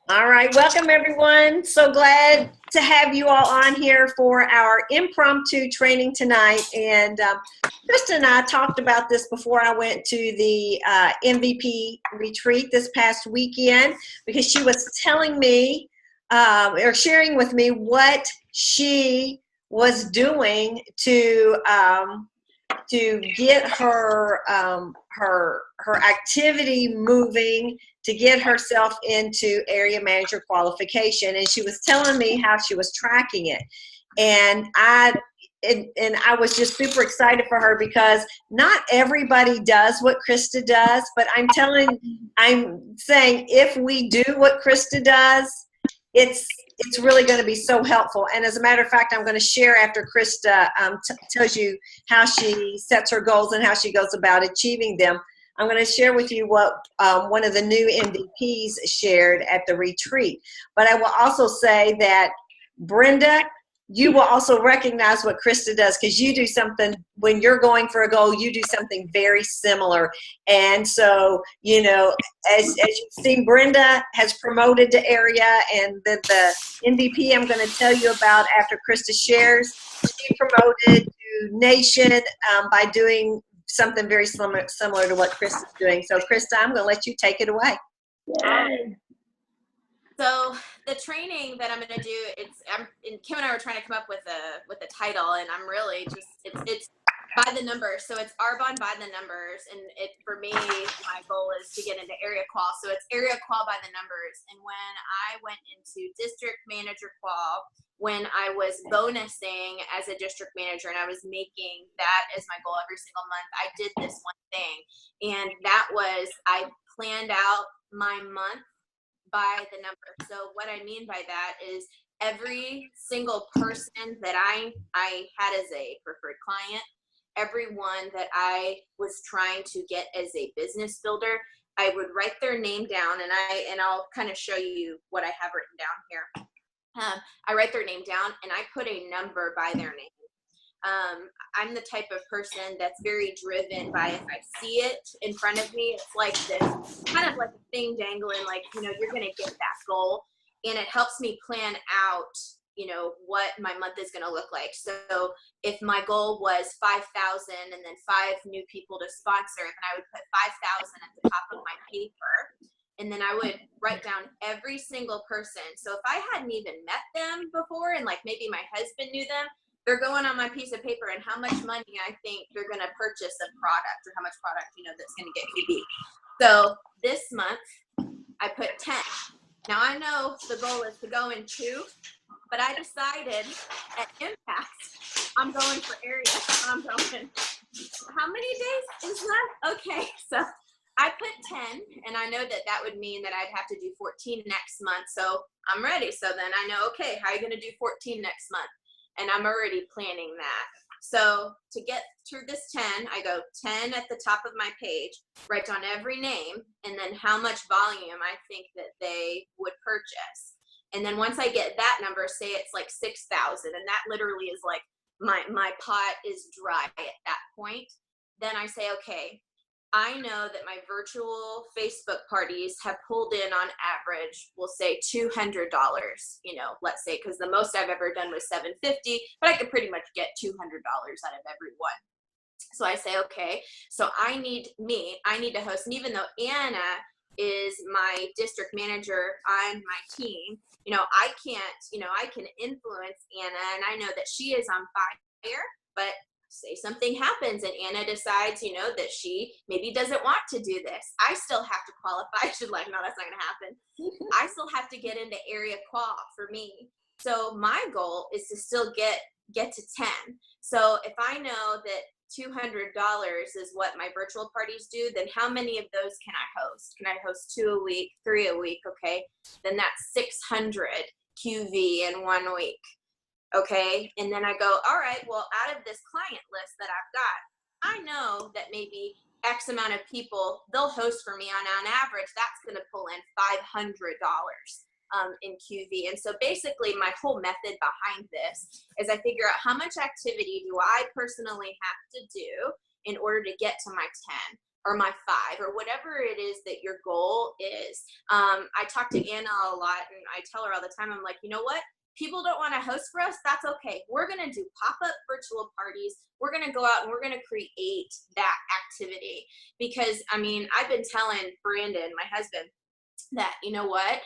All right, welcome everyone. So glad to have you all on here for our impromptu training tonight. And Krista and I talked about this before I went to the MVP retreat this past weekend because she was telling me or sharing with me what she was doing to get her activity moving to get herself into area manager qualification. And she was telling me how she was tracking it. And I was just super excited for her because not everybody does what Krista does, but I'm saying if we do what Krista does, it's really going to be so helpful. And as a matter of fact, I'm going to share after Krista tells you how she sets her goals and how she goes about achieving them. I'm going to share with you what one of the new MVPs shared at the retreat. But I will also say that, Brenda, you will also recognize what Krista does because you do something when you're going for a goal, you do something very similar. And so, you know, as you've seen, Brenda has promoted to area, and the MVP I'm going to tell you about after Krista shares, she promoted to nation by doing something very similar to what Krista's doing. So Krista, I'm going to let you take it away. Yay. So the training that I'm going to do, Kim and I were trying to come up with a title, and I'm really just, it's by the numbers. So it's Arbonne by the numbers. And for me, my goal is to get into area qual. So it's area qual by the numbers. And when I went into district manager qual, when I was bonusing as a district manager and I was making that as my goal every single month, I did this one thing. And that was, I planned out my month by the number. So what I mean by that is every single person that I had as a preferred client, everyone that I was trying to get as a business builder, I would write their name down, and I'll kind of show you what I have written down here. I write their name down and I put a number by their name. I'm the type of person that's very driven by, if I see it in front of me, it's like this, kind of like a thing dangling, like, you know, you're going to get that goal. And it helps me plan out, you know, what my month is going to look like. So if my goal was 5,000 and then 5 new people to sponsor, then I would put 5,000 at the top of my paper. And then I would write down every single person. So if I hadn't even met them before, and like maybe my husband knew them, they're going on my piece of paper and how much money I think they're going to purchase a product, or how much product, you know, that's going to get QB. So this month I put 10. Now I know the goal is to go in 2, but I decided at Impact, I'm going for area. I'm going, how many days is left? Okay, so I put 10, and I know that would mean that I'd have to do 14 next month. So I'm ready. So then I know, okay, how are you going to do 14 next month? And I'm already planning that. So to get through this 10, I go 10 at the top of my page, write down every name, and then how much volume I think that they would purchase. And then once I get that number, say it's like 6,000, and that literally is like my pot is dry at that point. Then I say, okay, I know that my virtual Facebook parties have pulled in on average, we'll say $200, you know, let's say, because the most I've ever done was $750, but I could pretty much get $200 out of every one. So I say, okay, so I need to host. And even though Anna is my district manager on my team, you know, I can influence Anna, and I know that she is on fire, but say something happens and Anna decides, you know, that she maybe doesn't want to do this. I still have to qualify. She's like, no, that's not going to happen. I still have to get into area qual for me. So my goal is to still get to 10. So if I know that $200 is what my virtual parties do, then how many of those can I host? Can I host 2 a week, 3 a week? Okay. Then that's 600 QV in 1 week. Okay. And then I go, all right, well, out of this client list that I've got, I know that maybe X amount of people, they'll host for me on average, that's going to pull in $500 in QV. And so basically my whole method behind this is I figure out how much activity do I personally have to do in order to get to my 10. or my 5 or whatever it is that your goal is. I talk to Anna a lot, and I tell her all the time, I'm like, you know what? People don't want to host for us. That's okay. We're going to do pop-up virtual parties. We're going to go out and we're going to create that activity. Because, I mean, I've been telling Brandon, my husband, that, you know what?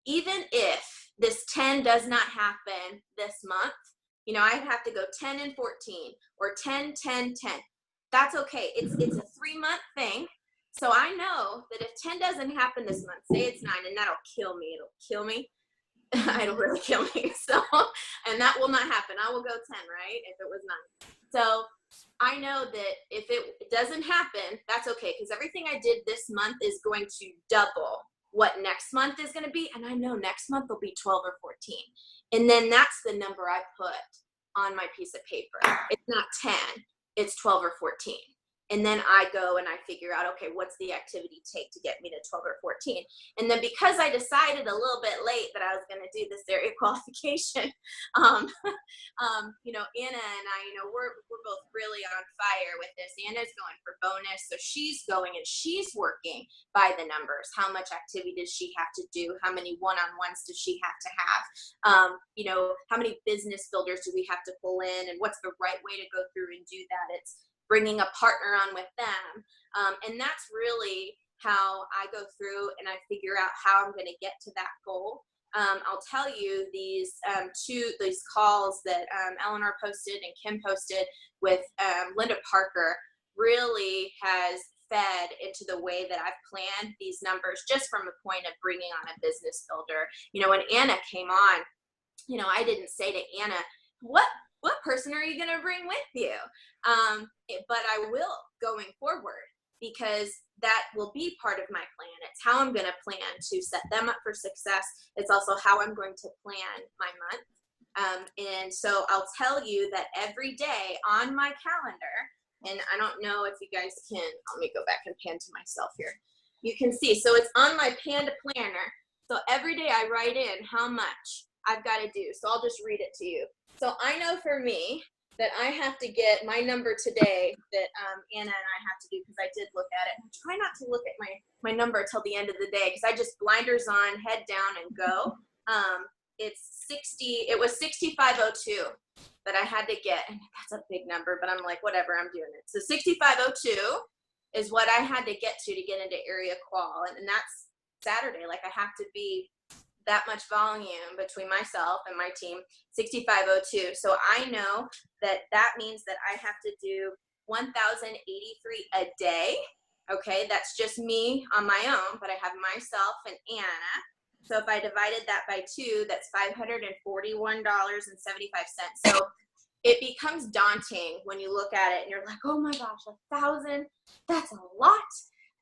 Even if this 10 does not happen this month, you know, I have to go 10 and 14 or 10, 10, 10. That's okay. It's a 3-month thing. So I know that if 10 doesn't happen this month, say it's 9, and that'll kill me. It'll kill me. It'll really kill me. So, and that will not happen. I will go 10, right? If it was 9. So I know that if it doesn't happen, that's okay. Because everything I did this month is going to double what next month is going to be. And I know next month will be 12 or 14. And then that's the number I put on my piece of paper. It's not 10, it's 12 or 14. And then I go and I figure out, okay, what's the activity take to get me to 12 or 14? And then because I decided a little bit late that I was going to do this area qualification, you know, Anna and I, you know, we're both really on fire with this. Anna's going for bonus. So she's going and she's working by the numbers. How much activity does she have to do? How many one-on-ones does she have to have? You know, how many business builders do we have to pull in? And what's the right way to go through and do that? It's bringing a partner on with them. And that's really how I go through and I figure out how I'm going to get to that goal. I'll tell you these calls that Eleanor posted and Kim posted with Linda Parker really has fed into the way that I've planned these numbers, just from a point of bringing on a business builder. You know, when Anna came on, you know, I didn't say to Anna, what person are you going to bring with you? But I will going forward, because that will be part of my plan. It's how I'm going to plan to set them up for success. It's also how I'm going to plan my month. And so I'll tell you that every day on my calendar, and I don't know if you guys can, let me go back and pan to myself here. You can see, so it's on my Panda planner. So every day I write in how much I've got to do. So I'll just read it to you. So I know for me that I have to get my number today that Anna and I have to do, because I did look at it. And try not to look at my number until the end of the day, because I just blinders on, head down, and go. It was 6502 that I had to get, and that's a big number, but I'm like, whatever, I'm doing it. So 6502 is what I had to get into area qual, and that's Saturday. Like, I have to be that much volume between myself and my team, 6502. So I know that means that I have to do 1,083 a day. Okay, that's just me on my own, but I have myself and Anna. So if I divided that by 2, that's $541.75. So it becomes daunting when you look at it and you're like, oh my gosh, 1,000, that's a lot.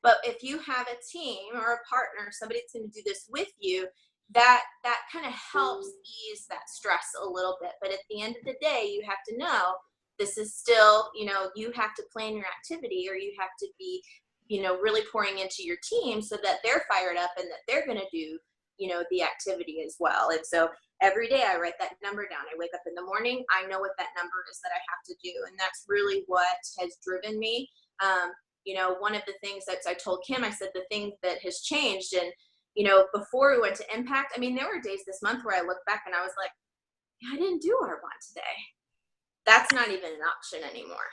But if you have a team or a partner, somebody that's going to do this with you, that kind of helps ease that stress a little bit. But at the end of the day, you have to know this is still, you know, you have to plan your activity, or you have to be, you know, really pouring into your team so that they're fired up and that they're going to do, you know, the activity as well. And so every day I write that number down. I wake up in the morning, I know what that number is that I have to do. And that's really what has driven me. You know, one of the things that I told Kim, I said, the thing that has changed, and you know, before we went to Impact, I mean, there were days this month where I look back and I was like, I didn't do Arbonne today. That's not even an option anymore.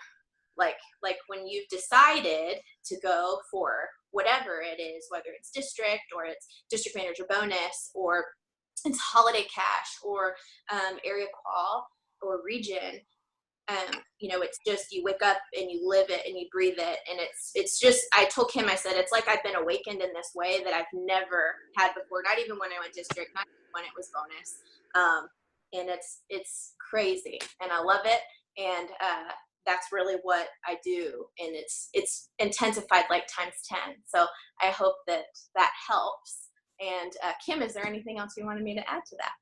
Like when you've decided to go for whatever it is, whether it's district or it's district manager bonus or it's holiday cash or area qual or region, you know, it's just, you wake up and you live it and you breathe it. And it's just, I told Kim, I said, it's like I've been awakened in this way that I've never had before. Not even when I went district, not even when it was bonus. And it's crazy and I love it. And that's really what I do. And it's intensified like times 10. So I hope that helps. And Kim, is there anything else you wanted me to add to that?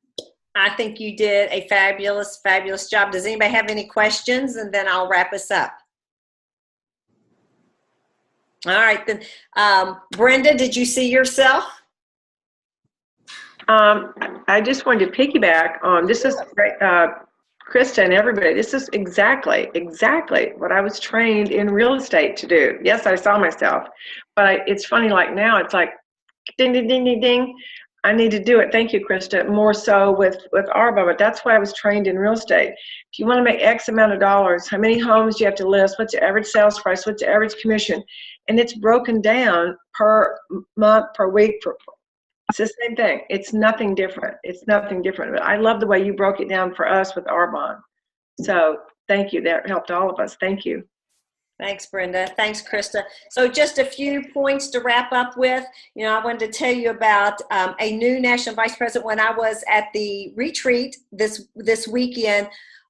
I think you did a fabulous, fabulous job. Does anybody have any questions? And then I'll wrap us up. All right, then. Brenda, did you see yourself? I just wanted to piggyback on, this is Krista and everybody, this is exactly what I was trained in real estate to do. Yes, I saw myself, but it's funny, like now it's like, ding, ding, ding, ding, ding. I need to do it. Thank you, Krista. More so with ARBA, but that's why I was trained in real estate. If you want to make X amount of dollars, how many homes do you have to list? What's the average sales price? What's the average commission? And it's broken down per month, per week. It's the same thing. It's nothing different. It's nothing different. But I love the way you broke it down for us with ARBA. So thank you. That helped all of us. Thank you. Thanks, Brenda. Thanks, Krista. So just a few points to wrap up with. I wanted to tell you about a new national vice president. When I was at the retreat this weekend,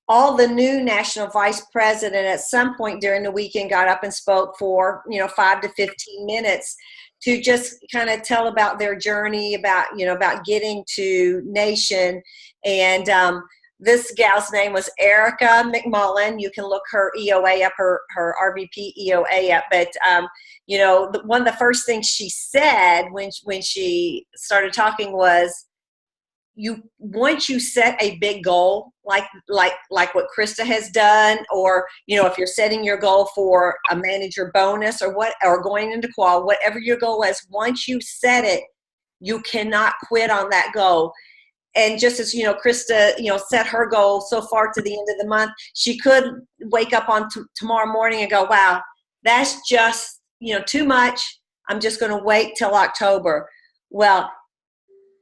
all the new national vice president at some point during the weekend got up and spoke for 5 to 15 minutes to just kind of tell about their journey, about getting to nation. And this gal's name was Erica McMullen. You can look her EOA up, her RVP EOA up. But one of the first things she said when she started talking was, once you set a big goal, like what Krista has done, or if you're setting your goal for a manager bonus or going into qual, whatever your goal is, once you set it, you cannot quit on that goal. And just as, Krista, set her goal so far to the end of the month, she could wake up on tomorrow morning and go, wow, that's just, too much. I'm just going to wait till October. Well,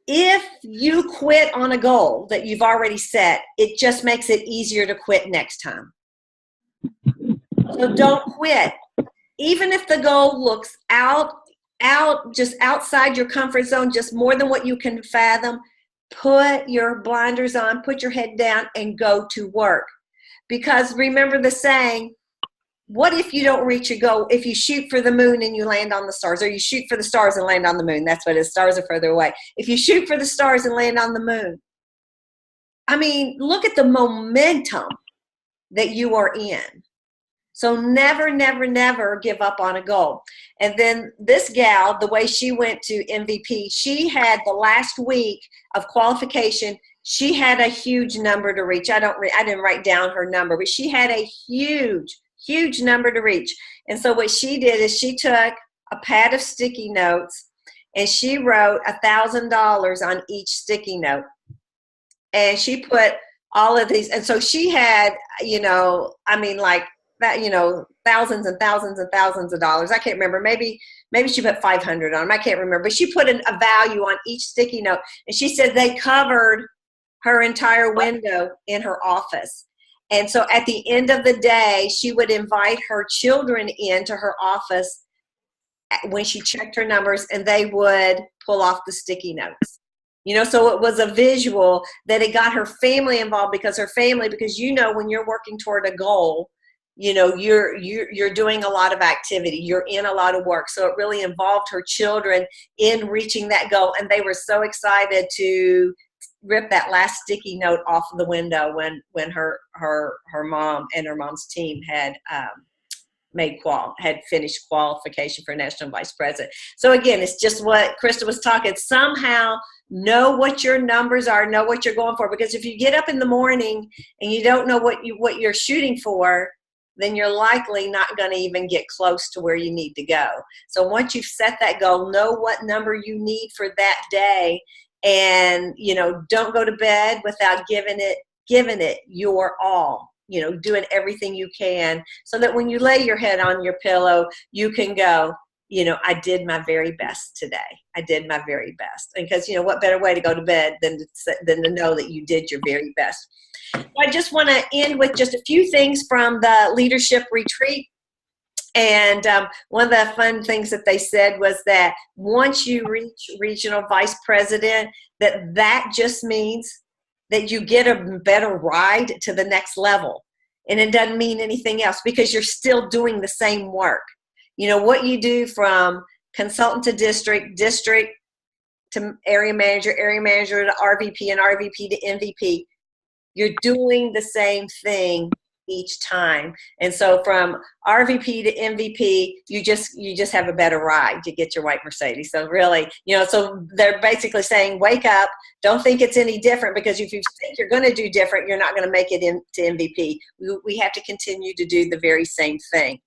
if you quit on a goal that you've already set, it just makes it easier to quit next time. So don't quit. Even if the goal looks just outside your comfort zone, just more than what you can fathom, put your blinders on, put your head down, and go to work. Because remember the saying, what if you don't reach your goal? If you shoot for the moon and you land on the stars, or you shoot for the stars and land on the moon, that's what it is. Stars are further away. If you shoot for the stars and land on the moon, I mean, look at the momentum that you are in. So never, never, never give up on a goal. And then this gal, the way she went to MVP, she had the last week of qualification, she had a huge number to reach. I didn't write down her number, but she had a huge number to reach. And so what she did is she took a pad of sticky notes and she wrote $1,000 on each sticky note. And she put all of these, and so she had, thousands and thousands and thousands of dollars. I can't remember. Maybe she put 500 on them. I can't remember. But she put a value on each sticky note. And she said they covered her entire window in her office. And so at the end of the day, she would invite her children into her office when she checked her numbers, and they would pull off the sticky notes. So it was a visual that it got her family involved, because when you're working toward a goal, you're doing a lot of activity, you're in a lot of work. So it really involved her children in reaching that goal. And they were so excited to rip that last sticky note off of the window when her mom and her mom's team had finished qualification for national vice president. So again, it's just what Krista was talking. Somehow know what your numbers are, know what you're going for. Because if you get up in the morning and you don't know what you're shooting for, then you're likely not going to even get close to where you need to go. So once you've set that goal, know what number you need for that day, and don't go to bed without giving it your all. Doing everything you can, so that when you lay your head on your pillow, you can go, I did my very best today. I did my very best. And because, what better way to go to bed than to know that you did your very best. So I just want to end with just a few things from the leadership retreat. And one of the fun things that they said was that once you reach regional vice president, that just means that you get a better ride to the next level. And it doesn't mean anything else, because you're still doing the same work. What you do from consultant to district to area manager to RVP, and RVP to MVP, you're doing the same thing each time. And so from RVP to MVP, you just have a better ride to get your white Mercedes. So really, so they're basically saying, wake up, don't think it's any different, because if you think you're going to do different, you're not going to make it into MVP. We have to continue to do the very same thing.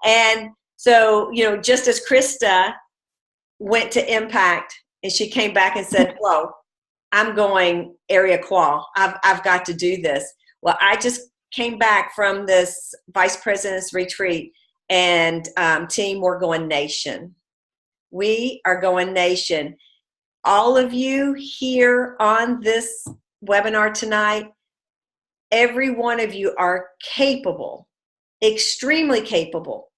And so, just as Krista went to Impact and she came back and said, whoa, I'm going area qual. I've got to do this. Well, I just came back from this vice president's retreat, and team, we're going nation. We are going nation. All of you here on this webinar tonight, every one of you are capable, extremely capable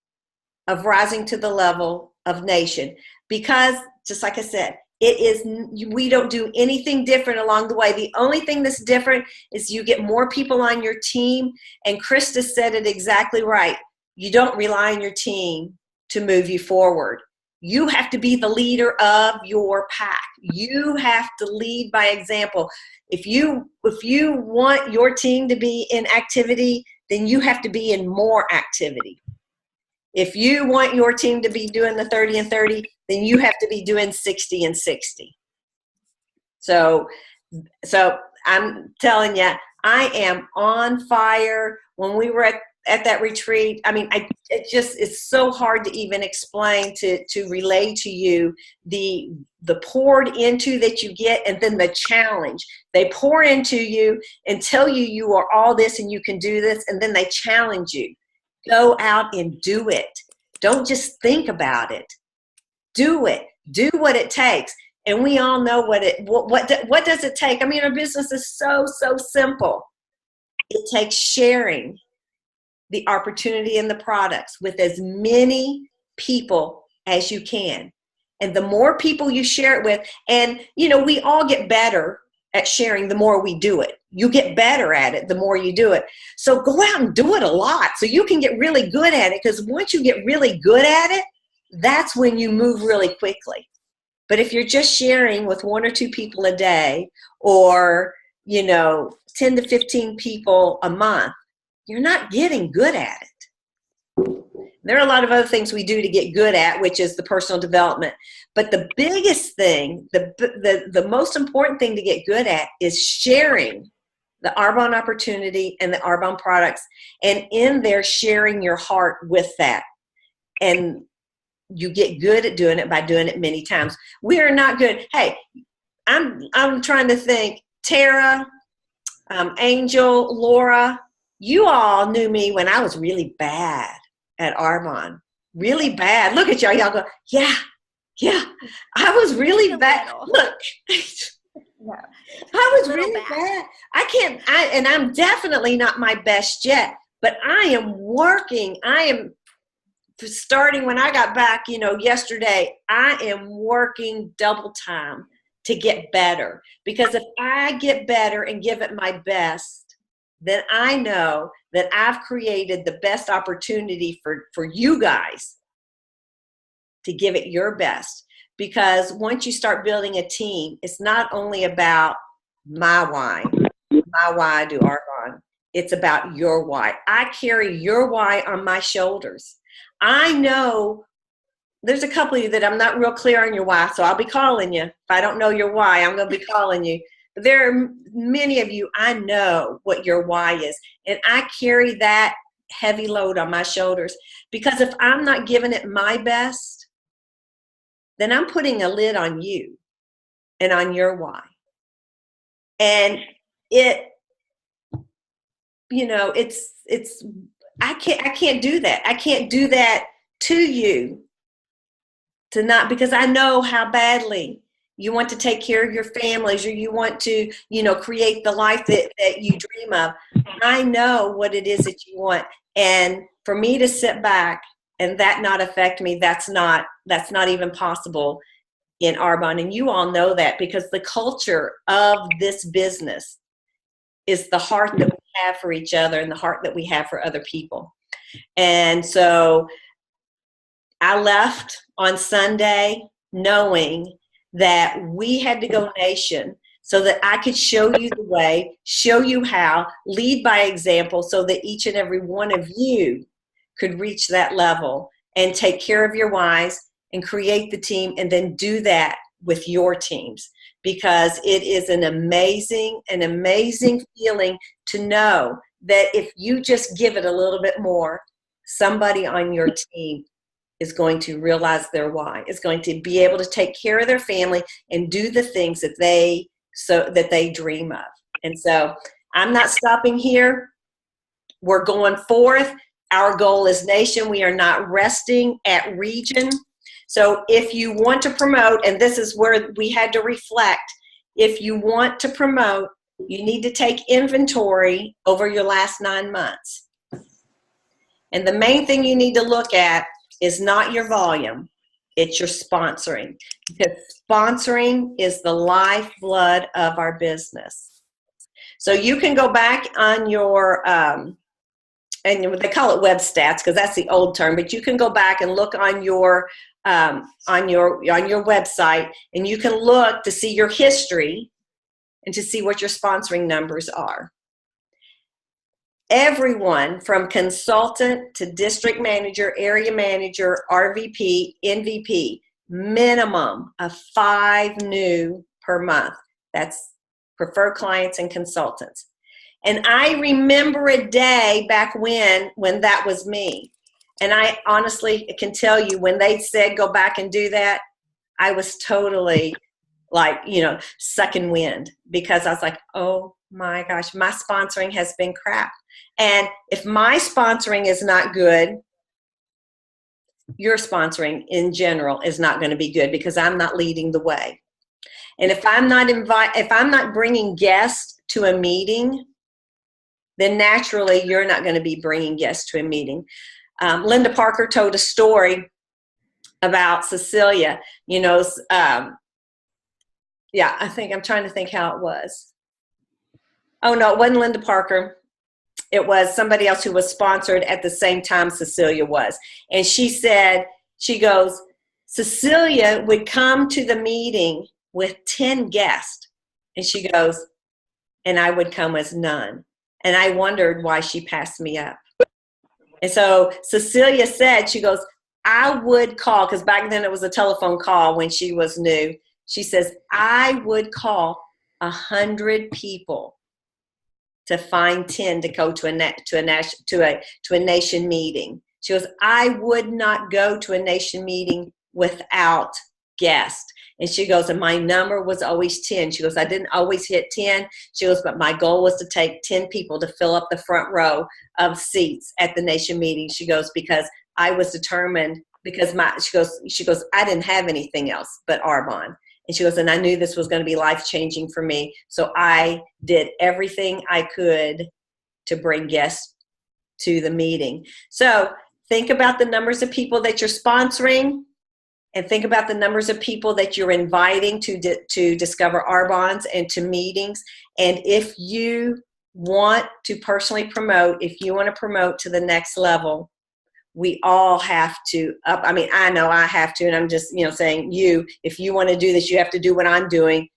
of rising to the level of nation, because just like I said, we don't do anything different along the way. The only thing that's different is you get more people on your team. And Krista said it exactly right. You don't rely on your team to move you forward. You have to be the leader of your pack. You have to lead by example. If you want your team to be in activity, then you have to be in more activity. If you want your team to be doing the 30 and 30, then you have to be doing 60 and 60. So I'm telling you, I am on fire. When we were at that retreat, I mean, it's so hard to even explain to relay to you the poured into that you get, and then the challenge. They pour into you and tell you you are all this and you can do this, and then they challenge you. Go out and do it. Don't just think about it. Do it. Do what it takes. And we all know what does it take? I mean, our business is so simple. It takes sharing the opportunity and the products with as many people as you can. And the more people you share it with, and we all get better at sharing the more we do it. You get better at it the more you do it. So go out and do it a lot so you can get really good at it, because once you get really good at it, that's when you move really quickly. But if you're just sharing with 1 or 2 people a day, or 10 to 15 people a month, you're not getting good at it. There are a lot of other things we do to get good at, which is the personal development. But the biggest thing, the most important thing to get good at is sharing the Arbonne opportunity and the Arbonne products, and in there sharing your heart with that. And you get good at doing it by doing it many times. We are not good. Hey, I'm trying to think. Tara, Angel, Laura, you all knew me when I was really bad at Arbonne. Really bad. Look at y'all. Y'all go, yeah. I was really bad. Look. Yeah. I was really bad. And I'm definitely not my best yet, but I am working. I am starting when I got back, yesterday, I am working double time to get better, because if I get better and give it my best, then I know that I've created the best opportunity for you guys to give it your best. Because once you start building a team, it's not only about my why I do Arbonne. It's about your why. I carry your why on my shoulders. I know there's a couple of you that I'm not real clear on your why, so I'll be calling you. If I don't know your why, I'm going to be calling you. But there are many of you, I know what your why is. And I carry that heavy load on my shoulders, because if I'm not giving it my best, then I'm putting a lid on you and on your why. And it's I can't do that. I can't do that to you, because I know how badly you want to take care of your families, or you want to, create the life that you dream of. I know what it is that you want. And for me to sit back and that not affect me, that's not even possible in Arbonne. And you all know that, because the culture of this business is the heart that we have for each other and the heart that we have for other people. And so I left on Sunday knowing that we had to go nation, so that I could show you the way, show you how, lead by example, so that each and every one of you could reach that level and take care of your whys and create the team, and then do that with your teams. Because it is an amazing feeling to know that if you just give it a little bit more, somebody on your team is going to realize their why, is going to be able to take care of their family and do the things that they dream of. And so I'm not stopping here. We're going forth. Our goal is nation. We are not resting at region. So if you want to promote, and this is where we had to reflect, if you want to promote, you need to take inventory over your last 9 months. And the main thing you need to look at is not your volume, it's your sponsoring. Because sponsoring is the lifeblood of our business. So you can go back on your, and they call it web stats because that's the old term, but you can go back and look on your website, and you can look to see your history and to see what your sponsoring numbers are. Everyone from consultant to district manager, area manager, RVP, NVP, minimum of 5 new per month. That's preferred clients and consultants. And I remember a day back when that was me. And I honestly can tell you, when they said go back and do that, I was totally like, sucking wind, because I was like, oh my gosh, my sponsoring has been crap. And if my sponsoring is not good, your sponsoring in general is not going to be good, because I'm not leading the way. And if I'm not bringing guests to a meeting, then naturally you're not going to be bringing guests to a meeting. Linda Parker told a story about Cecilia, yeah, I'm trying to think how it was. Oh no, it wasn't Linda Parker. It was somebody else who was sponsored at the same time Cecilia was. And she said, she goes, Cecilia would come to the meeting with 10 guests. And she goes, and I would come as none. And I wondered why she passed me up. And so Cecilia said, she goes, I would call, because back then it was a telephone call when she was new. She says, I would call 100 people to find 10 to go to a nation meeting. She goes, I would not go to a nation meeting without guests. And she goes, and my number was always 10. She goes, I didn't always hit 10. She goes, but my goal was to take 10 people to fill up the front row of seats at the nation meeting. She goes, because I was determined, because she goes, I didn't have anything else but Arbonne. And she goes, and I knew this was going to be life-changing for me. So I did everything I could to bring guests to the meeting. So think about the numbers of people that you're sponsoring, and think about the numbers of people that you're inviting to discover Arbonnes and to meetings. And if you want to personally promote, if you want to promote to the next level, we all have to up. I mean, I know I have to, and I'm just, saying if you want to do this, you have to do what I'm doing.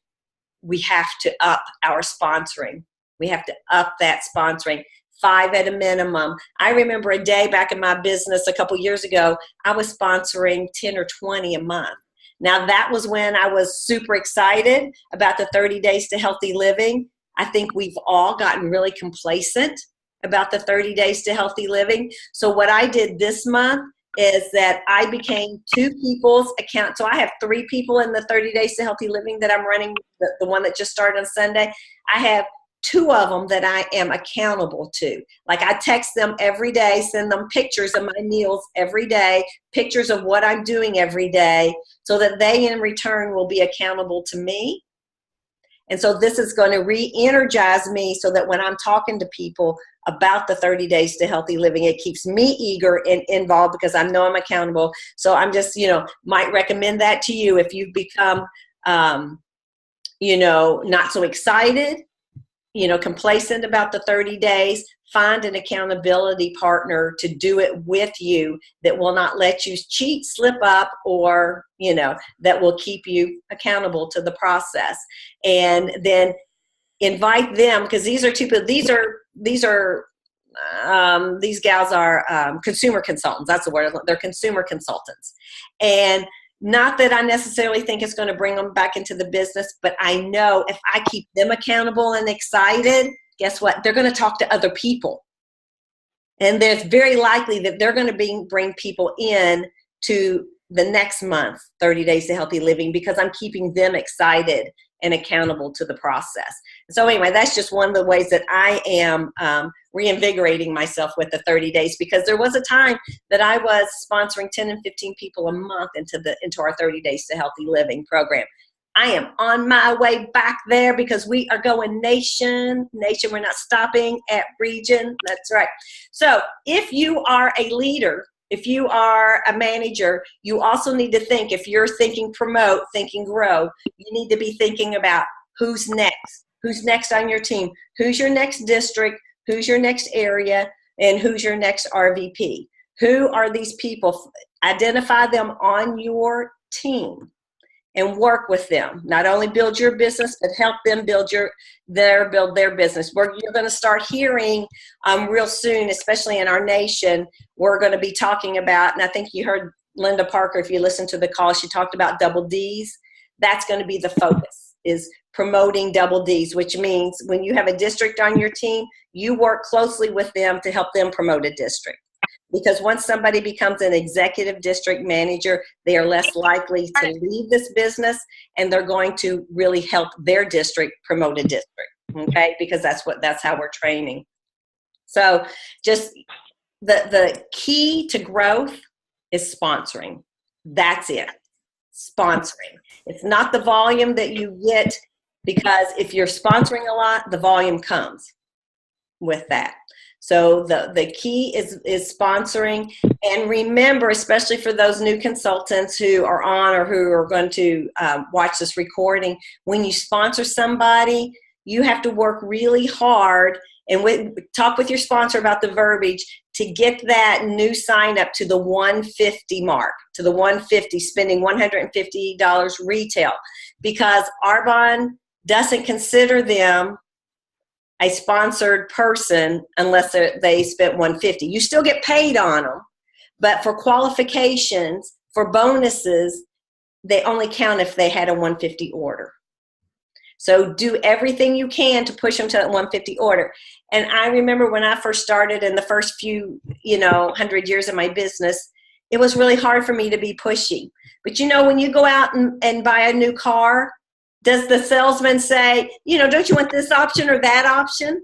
We have to up our sponsoring. We have to up that sponsoring. 5 at a minimum. I remember a day back in my business a couple years ago, I was sponsoring 10 or 20 a month. Now that was when I was super excited about the 30 Days to Healthy Living. I think we've all gotten really complacent about the 30 Days to Healthy Living. So what I did this month is that I became 2 people's account. So I have 3 people in the 30 Days to Healthy Living that I'm running, the one that just started on Sunday. I have 2 of them that I am accountable to. Like, I text them every day, send them pictures of my meals every day, pictures of what I'm doing every day, so that they in return will be accountable to me. And so this is going to re-energize me, so that when I'm talking to people about the 30 Days to Healthy Living, it keeps me eager and involved, because I know I'm accountable. So I'm just, might recommend that to you if you've become, not so excited, complacent about the 30 days. find an accountability partner to do it with you that will not let you cheat, slip up, or, that will keep you accountable to the process. And then invite them, because these gals are consumer consultants. That's the word. They're consumer consultants. And not that I necessarily think it's going to bring them back into the business, but I know if I keep them accountable and excited, guess what? They're going to talk to other people. And there's very likely that they're going to bring people in to the next month, 30 Days to Healthy Living, because I'm keeping them excited and accountable to the process. So anyway, that's just one of the ways that I am reinvigorating myself with the 30 days, because there was a time that I was sponsoring 10 and 15 people a month into our 30 Days to Healthy Living program. I am on my way back there because we are going nation. We're not stopping at region. That's right. So if you are a leader, if you are a manager, you also need to think, if you're thinking promote, thinking grow, you need to be thinking about who's next. Who's next on your team? Who's your next district? Who's your next area? And who's your next RVP? Who are these people? Identify them on your team and work with them. Not only build your business, but help them build their business. You're going to start hearing real soon, especially in our nation, we're going to be talking about, and I think you heard Linda Parker, if you listen to the call, she talked about double Ds. That's going to be the focus, is promoting double Ds, which means when you have a district on your team, you work closely with them to help them promote a district. Because once somebody becomes an executive district manager, they are less likely to leave this business, and they're going to really help their district promote a district, okay? Because that's how we're training. So just the key to growth is sponsoring. That's it. Sponsoring. It's not the volume that you get, because if you're sponsoring a lot, the volume comes with that. So the key is sponsoring. And remember, especially for those new consultants who are on or who are going to watch this recording, when you sponsor somebody, you have to work really hard and talk with your sponsor about the verbiage to get that new sign up to the 150 mark, to the 150, spending $150 retail, because Arbonne doesn't consider them a sponsored person unless they spent 150. You still get paid on them, but for qualifications, for bonuses, they only count if they had a 150 order. So do everything you can to push them to that 150 order. And I remember when I first started in the first few, 100 years of my business, it was really hard for me to be pushy. But when you go out and buy a new car, does the salesman say, don't you want this option or that option,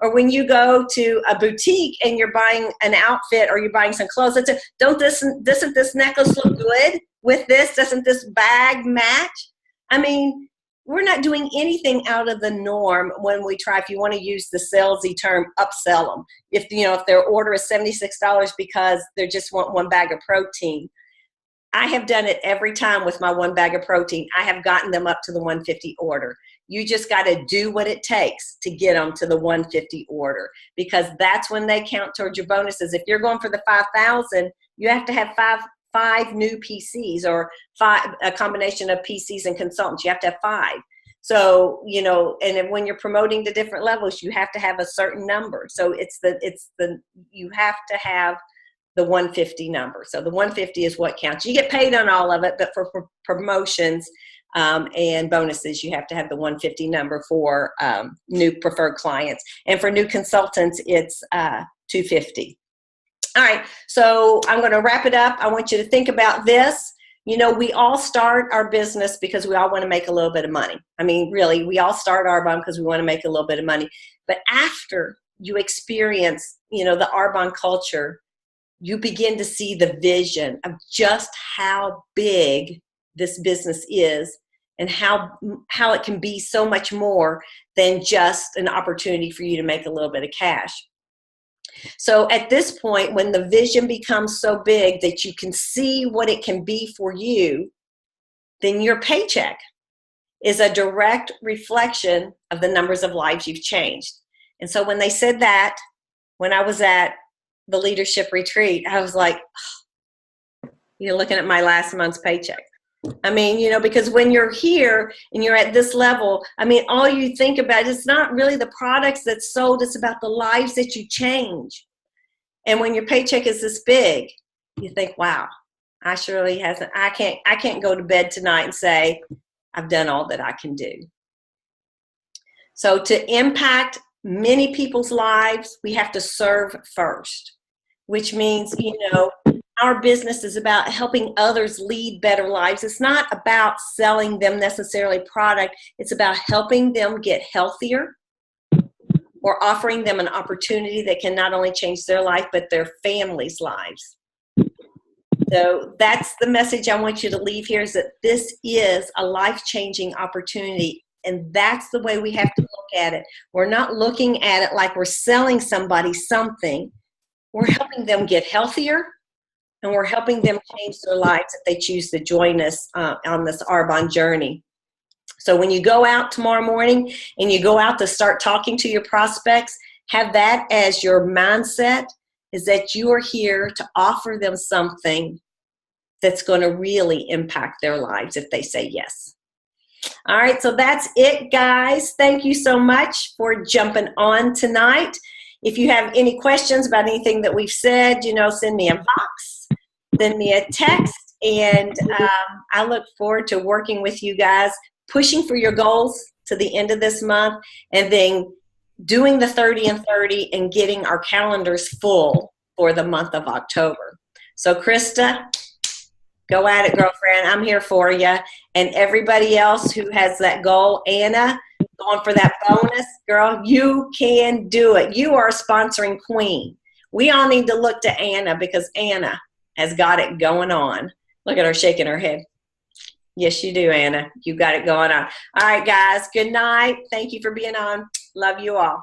Or when you go to a boutique and you're buying an outfit or you're buying some clothes, it's doesn't this necklace look good with this? Doesn't this bag match? I mean, we're not doing anything out of the norm when we try, if you want to use the salesy term, upsell them. If their order is $76 because they just want one bag of protein. I have done it every time with my one bag of protein. I have gotten them up to the 150 order. You just got to do what it takes to get them to the 150 order, because that's when they count towards your bonuses. If you're going for the 5,000, you have to have five new PCs, or a combination of PCs and consultants. You have to have 5. So, and when you're promoting to different levels, you have to have a certain number. So you have to have the 150 number. So the 150 is what counts. You get paid on all of it, but for promotions and bonuses, you have to have the 150 number for new preferred clients. And for new consultants, it's 250. All right, so I'm going to wrap it up. I want you to think about this. We all start our business because we all want to make a little bit of money. I mean, really, we all start Arbonne because we want to make a little bit of money. But after you experience, the Arbonne culture, you begin to see the vision of just how big this business is and how it can be so much more than just an opportunity for you to make a little bit of cash. So at this point, when the vision becomes so big that you can see what it can be for you, then your paycheck is a direct reflection of the numbers of lives you've changed. And so when they said that, when I was at the leadership retreat, I was like, you're looking at my last month's paycheck. I mean, you know, because when you're here and you're at this level, I mean, all you think about is not really the products that's sold, it's about the lives that you change. And when your paycheck is this big, you think, wow, I can't go to bed tonight and say, I've done all that I can do. So to impact many people's lives, we have to serve first, which means, you know, our business is about helping others lead better lives. It's not about selling them necessarily product. It's about helping them get healthier or offering them an opportunity that can not only change their life, but their family's lives. So that's the message I want you to leave here, is that this is a life-changing opportunity. And that's the way we have to look at it. We're not looking at it like we're selling somebody something. We're helping them get healthier, and we're helping them change their lives if they choose to join us on this Arbonne journey. So when you go out tomorrow morning and you go out to start talking to your prospects, have that as your mindset, is that you are here to offer them something that's going to really impact their lives if they say yes. All right, so that's it, guys. Thank you so much for jumping on tonight. If you have any questions about anything that we've said, you know, send me a box, send me a text, and I look forward to working with you guys, pushing for your goals to the end of this month, and then doing the 30 and 30 and getting our calendars full for the month of October. So Krista, go at it, girlfriend. I'm here for you. And everybody else who has that goal, Anna, going for that bonus, girl, you can do it. You are a sponsoring queen. We all need to look to Anna, because Anna has got it going on. Look at her shaking her head. Yes, you do, Anna. You got it going on. All right, guys. Good night. Thank you for being on. Love you all.